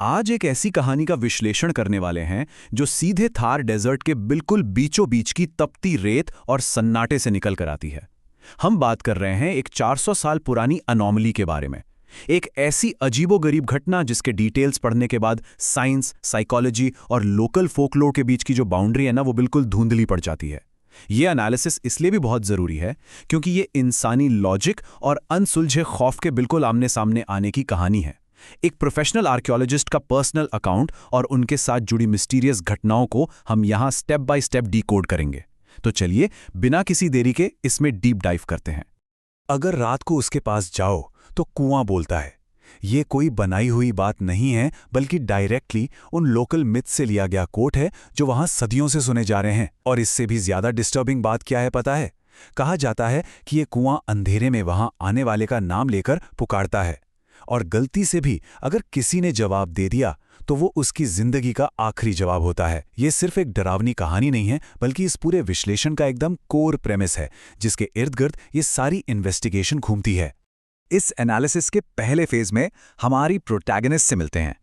आज एक ऐसी कहानी का विश्लेषण करने वाले हैं जो सीधे थार डेजर्ट के बिल्कुल बीचों बीच की तपती रेत और सन्नाटे से निकल कर आती है। हम बात कर रहे हैं एक 400 साल पुरानी अनोमली के बारे में। एक ऐसी अजीबोगरीब घटना जिसके डिटेल्स पढ़ने के बाद साइंस, साइकोलॉजी और लोकल फोकलोर के बीच की जो बाउंड्री है ना, वो बिल्कुल धुंधली पड़ जाती है। ये एनालिसिस इसलिए भी बहुत ज़रूरी है क्योंकि ये इंसानी लॉजिक और अनसुलझे खौफ के बिल्कुल आमने सामने आने की कहानी है। एक प्रोफेशनल आर्कियोलॉजिस्ट का पर्सनल अकाउंट और उनके साथ जुड़ी मिस्टीरियस घटनाओं को हम यहाँ स्टेप बाय स्टेप डिकोड करेंगे। तो चलिए बिना किसी देरी के इसमें डीप डाइव करते हैं। अगर रात को उसके पास जाओ तो कुआं बोलता है। ये कोई बनाई हुई बात नहीं है, बल्कि डायरेक्टली उन लोकल मिथ से लिया गया कोट है जो वहां सदियों से सुने जा रहे हैं। और इससे भी ज्यादा डिस्टर्बिंग बात क्या है पता है? कहा जाता है कि ये कुआं अंधेरे में वहां आने वाले का नाम लेकर पुकारता है, और गलती से भी अगर किसी ने जवाब दे दिया तो वो उसकी जिंदगी का आखिरी जवाब होता है। ये सिर्फ एक डरावनी कहानी नहीं है, बल्कि इस पूरे विश्लेषण का एकदम कोर प्रेमिस है जिसके इर्द गिर्द ये सारी इन्वेस्टिगेशन घूमती है। इस एनालिसिस के पहले फेज में हमारी प्रोटैगनिस्ट से मिलते हैं।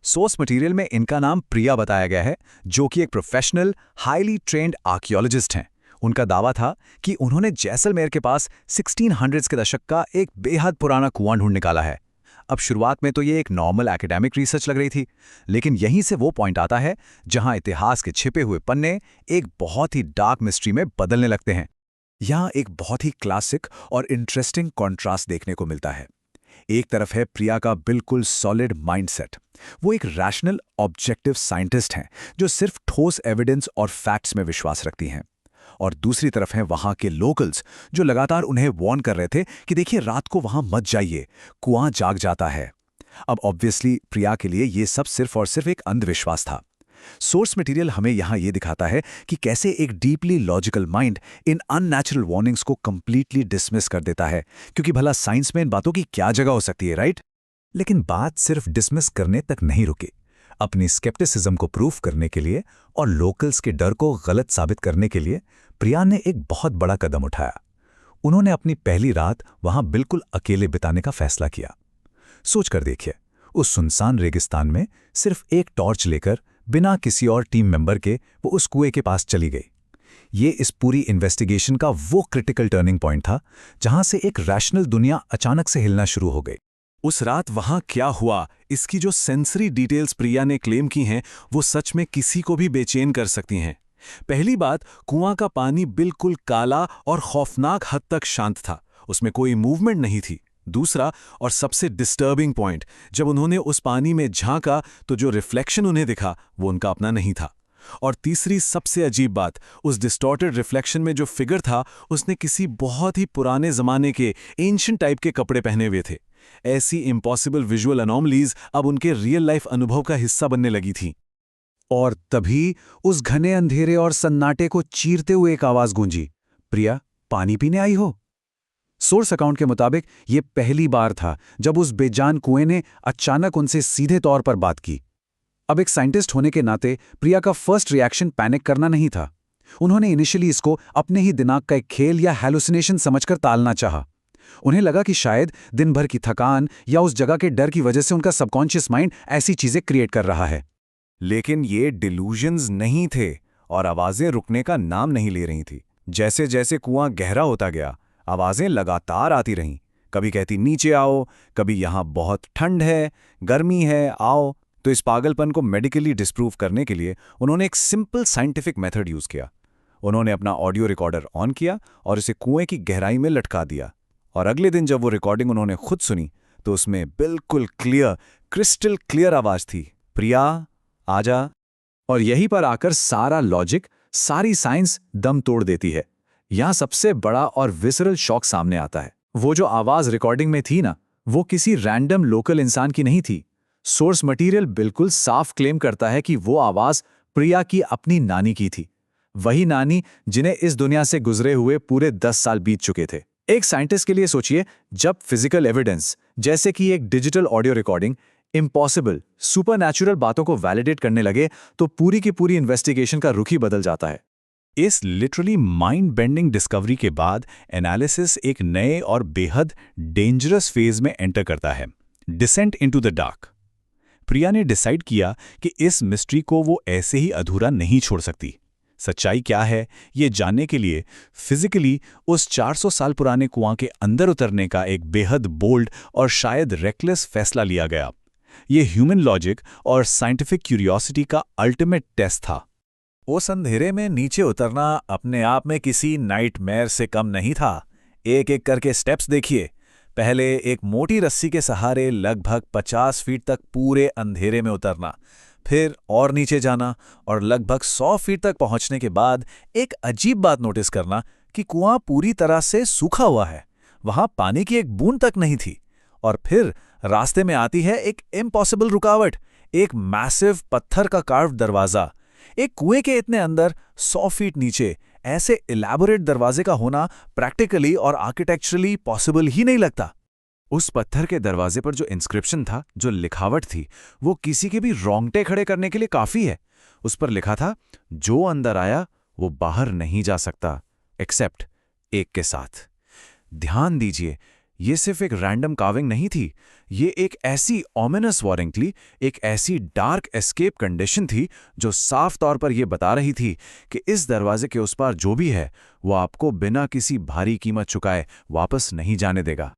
सोर्स मटेरियल में इनका नाम प्रिया बताया गया है, जो कि एक प्रोफेशनल हाईली ट्रेंड आर्कियोलॉजिस्ट हैं। उनका दावा था कि उन्होंने जैसलमेर के पास 1600s के दशक का एक बेहद पुराना कुआं ढूंढ निकाला है। अब शुरुआत में तो ये एक नॉर्मल एकेडमिक रिसर्च लग रही थी, लेकिन यहीं से वो पॉइंट आता है जहां इतिहास के छिपे हुए पन्ने एक बहुत ही डार्क मिस्ट्री में बदलने लगते हैं। यहाँ एक बहुत ही क्लासिक और इंटरेस्टिंग कॉन्ट्रास्ट देखने को मिलता है। एक तरफ है प्रिया का बिल्कुल सॉलिड माइंडसेट। वो एक रैशनल ऑब्जेक्टिव साइंटिस्ट हैं जो सिर्फ ठोस एविडेंस और फैक्ट्स में विश्वास रखती हैं। और दूसरी तरफ हैं वहाँ के लोकल्स जो लगातार उन्हें वार्न कर रहे थे कि देखिए रात को वहाँ मत जाइए, कुआं जाग जाता है। अब ऑब्वियसली प्रिया के लिए ये सब सिर्फ और सिर्फ एक अंधविश्वास था। सोर्स मटेरियल हमें यहाँ ये दिखाता है कि कैसे एक deeply logical mind in unnatural warnings को कंप्लीटली डिसमिस कर देता है, क्योंकि भला साइंस में इन बातों की क्या जगह हो सकती है, राइट? लेकिन बात सिर्फ डिसमिस करने तक नहीं रुकी। अपनी स्केप्टिसिज्म को प्रूफ करने के लिए और लोकल्स के डर को गलत साबित करने के लिए प्रिया ने एक बहुत बड़ा कदम उठाया। उन्होंने अपनी पहली रात वहां बिल्कुल अकेले बिताने का फैसला किया। सोच कर देखिए, उस सुनसान रेगिस्तान में सिर्फ एक टॉर्च लेकर बिना किसी और टीम मेंबर के वो उस कुएं के पास चली गई। ये इस पूरी इन्वेस्टिगेशन का वो क्रिटिकल टर्निंग पॉइंट था जहां से एक रैशनल दुनिया अचानक से हिलना शुरू हो गई। उस रात वहां क्या हुआ, इसकी जो सेंसरी डिटेल्स प्रिया ने क्लेम की हैं, वो सच में किसी को भी बेचैन कर सकती हैं। पहली बात, कुआं का पानी बिल्कुल काला और खौफनाक हद तक शांत था, उसमें कोई मूवमेंट नहीं थी। दूसरा और सबसे डिस्टर्बिंग पॉइंट, जब उन्होंने उस पानी में झांका तो जो रिफ्लेक्शन उन्हें दिखा वो उनका अपना नहीं था। और तीसरी सबसे अजीब बात, उस डिस्टॉर्टेड रिफ्लेक्शन में जो फिगर था उसने किसी बहुत ही पुराने जमाने के एंशिएंट टाइप के कपड़े पहने हुए थे। ऐसी इम्पॉसिबल विजुअल अनोमलीज अब उनके रियल लाइफ अनुभव का हिस्सा बनने लगी थी। और तभी उस घने अंधेरे और सन्नाटे को चीरते हुए एक आवाज गूंजी, प्रिया, पानी पीने आई हो? सोर्स अकाउंट के मुताबिक ये पहली बार था जब उस बेजान कुएं ने अचानक उनसे सीधे तौर पर बात की। अब एक साइंटिस्ट होने के नाते प्रिया का फर्स्ट रिएक्शन पैनिक करना नहीं था। उन्होंने इनिशियली इसको अपने ही दिमाग का एक खेल या हैलुसिनेशन समझकर टालना चाहा। उन्हें लगा कि शायद दिन भर की थकान या उस जगह के डर की वजह से उनका सबकॉन्शियस माइंड ऐसी चीजें क्रिएट कर रहा है। लेकिन ये डिल्यूजन्स नहीं थे और आवाजें रुकने का नाम नहीं ले रही थी। जैसे जैसे कुआं गहरा होता गया, आवाजें लगातार आती रहीं। कभी कहती नीचे आओ, कभी यहां बहुत ठंड है, गर्मी है, आओ। तो इस पागलपन को मेडिकली डिस्प्रूव करने के लिए उन्होंने एक सिंपल साइंटिफिक मेथड यूज किया। उन्होंने अपना ऑडियो रिकॉर्डर ऑन किया और इसे कुएं की गहराई में लटका दिया। और अगले दिन जब वो रिकॉर्डिंग उन्होंने खुद सुनी तो उसमें बिल्कुल क्लियर, क्रिस्टल क्लियर आवाज थी, प्रिया आजा। और यहीं पर आकर सारा लॉजिक, सारी साइंस दम तोड़ देती है। यहां सबसे बड़ा और विसरल शॉक सामने आता है। वो जो आवाज रिकॉर्डिंग में थी ना, वो किसी रैंडम लोकल इंसान की नहीं थी। सोर्स मटेरियल बिल्कुल साफ क्लेम करता है कि वो आवाज प्रिया की अपनी नानी की थी। वही नानी जिन्हें इस दुनिया से गुजरे हुए पूरे 10 साल बीत चुके थे। एक साइंटिस्ट के लिए सोचिए, जब फिजिकल एविडेंस जैसे कि एक digital audio recording impossible, supernatural बातों को वैलिडेट करने लगे तो पूरी की पूरी इन्वेस्टिगेशन का रुख ही बदल जाता है। इस लिटरली माइंड बेंडिंग डिस्कवरी के बाद एनालिसिस एक नए और बेहद डेंजरस फेज में एंटर करता है, डिसेंट इनटू द डार्क। प्रिया ने डिसाइड किया कि इस मिस्ट्री को वो ऐसे ही अधूरा नहीं छोड़ सकती। सच्चाई क्या है ये जानने के लिए फिजिकली उस 400 साल पुराने कुआं के अंदर उतरने का एक बेहद बोल्ड और शायद रेकलेस फैसला लिया गया। ये ह्यूमन लॉजिक और साइंटिफिक क्यूरियोसिटी का अल्टीमेट टेस्ट था। उस अंधेरे में नीचे उतरना अपने आप में किसी नाइटमेयर से कम नहीं था। एक एक करके स्टेप्स देखिए। पहले एक मोटी रस्सी के सहारे लगभग 50 फीट तक पूरे अंधेरे में उतरना, फिर और नीचे जाना और लगभग 100 फीट तक पहुंचने के बाद एक अजीब बात नोटिस करना कि कुआं पूरी तरह से सूखा हुआ है, वहां पानी की एक बूंद तक नहीं थी। और फिर रास्ते में आती है एक इम्पॉसिबल रुकावट, एक मैसिव पत्थर का कार्व्ड दरवाजा। एक कुएं के इतने अंदर 100 फीट नीचे ऐसे इलैबोरेट दरवाजे का होना प्रैक्टिकली और आर्किटेक्चरली पॉसिबल ही नहीं लगता। उस पत्थर के दरवाजे पर जो इंस्क्रिप्शन था, जो लिखावट थी, वो किसी के भी रोंगटे खड़े करने के लिए काफी है। उस पर लिखा था, जो अंदर आया वो बाहर नहीं जा सकता एक्सेप्ट एक के साथ। ध्यान दीजिए, ये सिर्फ एक रैंडम कार्विंग नहीं थी, ये एक ऐसी ऑमिनस वार्निंग थी, एक ऐसी डार्क एस्केप कंडीशन थी जो साफ तौर पर यह बता रही थी कि इस दरवाजे के उस पार जो भी है वो आपको बिना किसी भारी कीमत चुकाए वापस नहीं जाने देगा।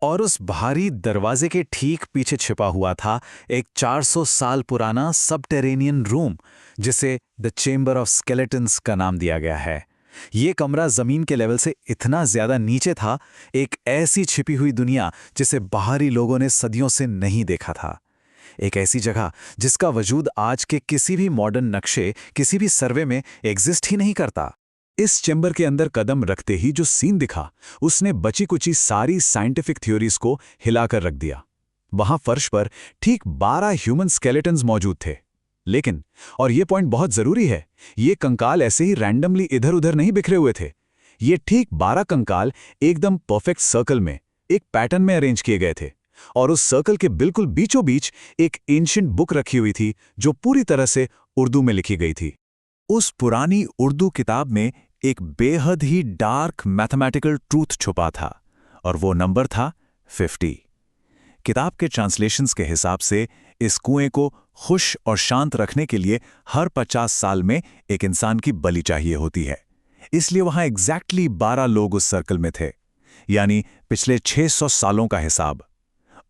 और उस भारी दरवाजे के ठीक पीछे छिपा हुआ था एक 400 साल पुराना सबटेरेनियन रूम, जिसे द चेंबर ऑफ स्केलेटन्स का नाम दिया गया है। ये कमरा जमीन के लेवल से इतना ज्यादा नीचे था, एक ऐसी छिपी हुई दुनिया जिसे बाहरी लोगों ने सदियों से नहीं देखा था। एक ऐसी जगह जिसका वजूद आज के किसी भी मॉडर्न नक्शे, किसी भी सर्वे में एग्जिस्ट ही नहीं करता। इस चेंबर के अंदर कदम रखते ही जो सीन दिखा, उसने बची कुची सारी साइंटिफिक थ्योरीज को हिलाकर रख दिया। वहां फर्श पर ठीक 12 ह्यूमन स्केलेटन्स मौजूद थे। लेकिन, और ये पॉइंट बहुत जरूरी है, ये कंकाल ऐसे ही रैंडमली इधर उधर नहीं बिखरे हुए थे। ये ठीक 12 कंकाल एकदम परफेक्ट सर्कल में, एक पैटर्न में अरेंज किए गए थे। और उस सर्कल के बिल्कुल बीचों बीच एक एंशिएंट बुक रखी हुई थी जो पूरी तरह से उर्दू में लिखी गई थी। उस पुरानी उर्दू किताब में एक बेहद ही डार्क मैथमेटिकल ट्रूथ छुपा था, और वो नंबर था 50। किताब के ट्रांसलेशंस के हिसाब से इस कुएं को खुश और शांत रखने के लिए हर 50 साल में एक इंसान की बलि चाहिए होती है। इसलिए वहां एग्जैक्टली 12 लोग उस सर्कल में थे, यानी पिछले 600 सालों का हिसाब।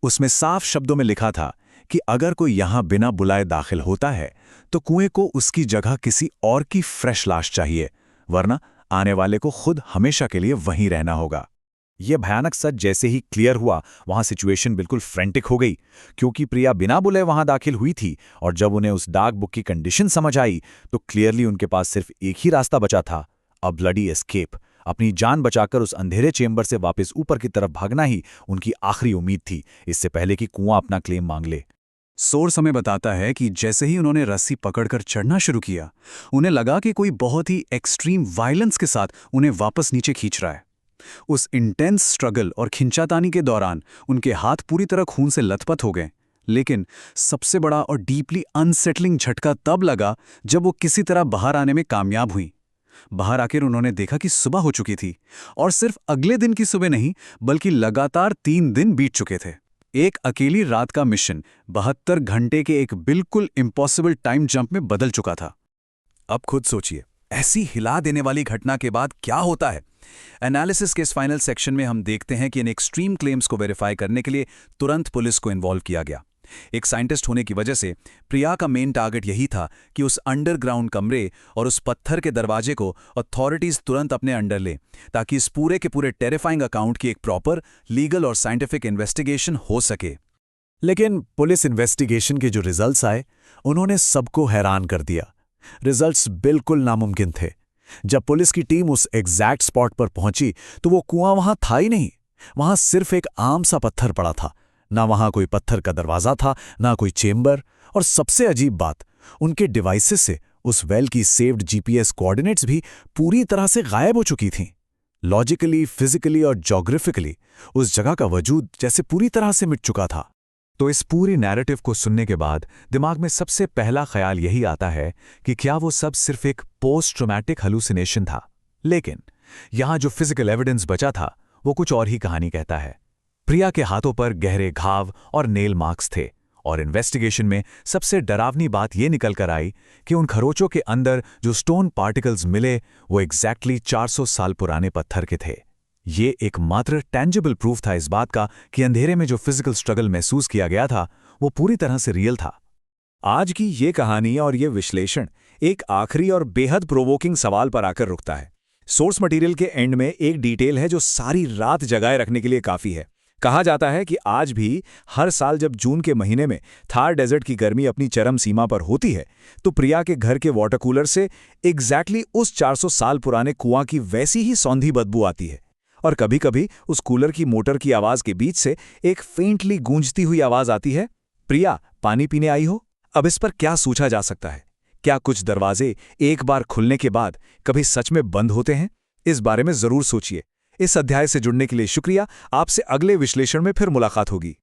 उसमें साफ शब्दों में लिखा था कि अगर कोई यहां बिना बुलाए दाखिल होता है तो कुएं को उसकी जगह किसी और की फ्रेश लाश चाहिए, वरना आने वाले को खुद हमेशा के लिए वहीं रहना होगा। यह भयानक सच जैसे ही क्लियर हुआ, वहां सिचुएशन बिल्कुल फ्रेंटिक हो गई, क्योंकि प्रिया बिना बुलाए वहां दाखिल हुई थी। और जब उन्हें उस डार्क बुक की कंडीशन समझ आई तो क्लियरली उनके पास सिर्फ एक ही रास्ता बचा था, अ ब्लडी एस्केप। अपनी जान बचाकर उस अंधेरे चेंबर से वापस ऊपर की तरफ भागना ही उनकी आखिरी उम्मीद थी, इससे पहले कि कुआं अपना क्लेम मांग ले। सोर्स हमें बताता है कि जैसे ही उन्होंने रस्सी पकड़कर चढ़ना शुरू किया, उन्हें लगा कि कोई बहुत ही एक्सट्रीम वायलेंस के साथ उन्हें वापस नीचे खींच रहा है। उस इंटेंस स्ट्रगल और खिंचातानी के दौरान उनके हाथ पूरी तरह खून से लथपथ हो गए। लेकिन सबसे बड़ा और डीपली अनसेटलिंग झटका तब लगा जब वो किसी तरह बाहर आने में कामयाब हुई। बाहर आकर उन्होंने देखा कि सुबह हो चुकी थी, और सिर्फ अगले दिन की सुबह नहीं बल्कि लगातार 3 दिन बीत चुके थे। एक अकेली रात का मिशन 72 घंटे के एक बिल्कुल इम्पॉसिबल टाइम जंप में बदल चुका था। अब खुद सोचिए, ऐसी हिला देने वाली घटना के बाद क्या होता है। एनालिसिस के इस फाइनल सेक्शन में हम देखते हैं कि इन एक्सट्रीम क्लेम्स को वेरीफाई करने के लिए तुरंत पुलिस को इन्वॉल्व किया गया। एक साइंटिस्ट होने की वजह से प्रिया का मेन टारगेट यही था कि उस अंडरग्राउंड कमरे और उस पत्थर के दरवाजे को अथॉरिटीज तुरंत अपने अंडर ले, ताकि इस पूरे के पूरे टेरिफाइंग अकाउंट की एक प्रॉपर लीगल और साइंटिफिक इन्वेस्टिगेशन हो सके। लेकिन पुलिस इन्वेस्टिगेशन के जो रिजल्ट्स आए, उन्होंने सबको हैरान कर दिया। रिजल्ट्स बिल्कुल नामुमकिन थे। जब पुलिस की टीम उस एग्जैक्ट स्पॉट पर पहुंची तो वो कुआं वहां था ही नहीं। वहां सिर्फ एक आम सा पत्थर पड़ा था। ना वहां कोई पत्थर का दरवाजा था, ना कोई चेंबर, और सबसे अजीब बात, उनके डिवाइसेस से उस वेल की सेव्ड जीपीएस कोऑर्डिनेट्स भी पूरी तरह से गायब हो चुकी थीं। लॉजिकली, फिजिकली और ज्योग्राफिकली उस जगह का वजूद जैसे पूरी तरह से मिट चुका था। तो इस पूरी नैरेटिव को सुनने के बाद दिमाग में सबसे पहला ख्याल यही आता है कि क्या वो सब सिर्फ एक पोस्ट ट्रॉमेटिक हेलुसिनेशन था। लेकिन यहां जो फिजिकल एविडेंस बचा था वो कुछ और ही कहानी कहता है। प्रिया के हाथों पर गहरे घाव और नेल मार्क्स थे, और इन्वेस्टिगेशन में सबसे डरावनी बात ये निकल कर आई कि उन खरोचों के अंदर जो स्टोन पार्टिकल्स मिले वो एग्जैक्टली 400 साल पुराने पत्थर के थे। ये एकमात्र टेंजिबल प्रूफ था इस बात का कि अंधेरे में जो फिजिकल स्ट्रगल महसूस किया गया था वो पूरी तरह से रियल था। आज की ये कहानी और ये विश्लेषण एक आखिरी और बेहद प्रोवोकिंग सवाल पर आकर रुकता है। सोर्स मटेरियल के एंड में एक डिटेल है जो सारी रात जगाए रखने के लिए काफ़ी है। कहा जाता है कि आज भी हर साल जब जून के महीने में थार डेजर्ट की गर्मी अपनी चरम सीमा पर होती है तो प्रिया के घर के वाटर कूलर से एग्जैक्टली उस 400 साल पुराने कुआं की वैसी ही सौंधी बदबू आती है। और कभी-कभी उस कूलर की मोटर की आवाज़ के बीच से एक फेंटली गूंजती हुई आवाज़ आती है, प्रिया पानी पीने आई हो? अब इस पर क्या सोचा जा सकता है? क्या कुछ दरवाजे एक बार खुलने के बाद कभी सच में बंद होते हैं? इस बारे में जरूर सोचिए। इस अध्याय से जुड़ने के लिए शुक्रिया। आपसे अगले विश्लेषण में फिर मुलाकात होगी।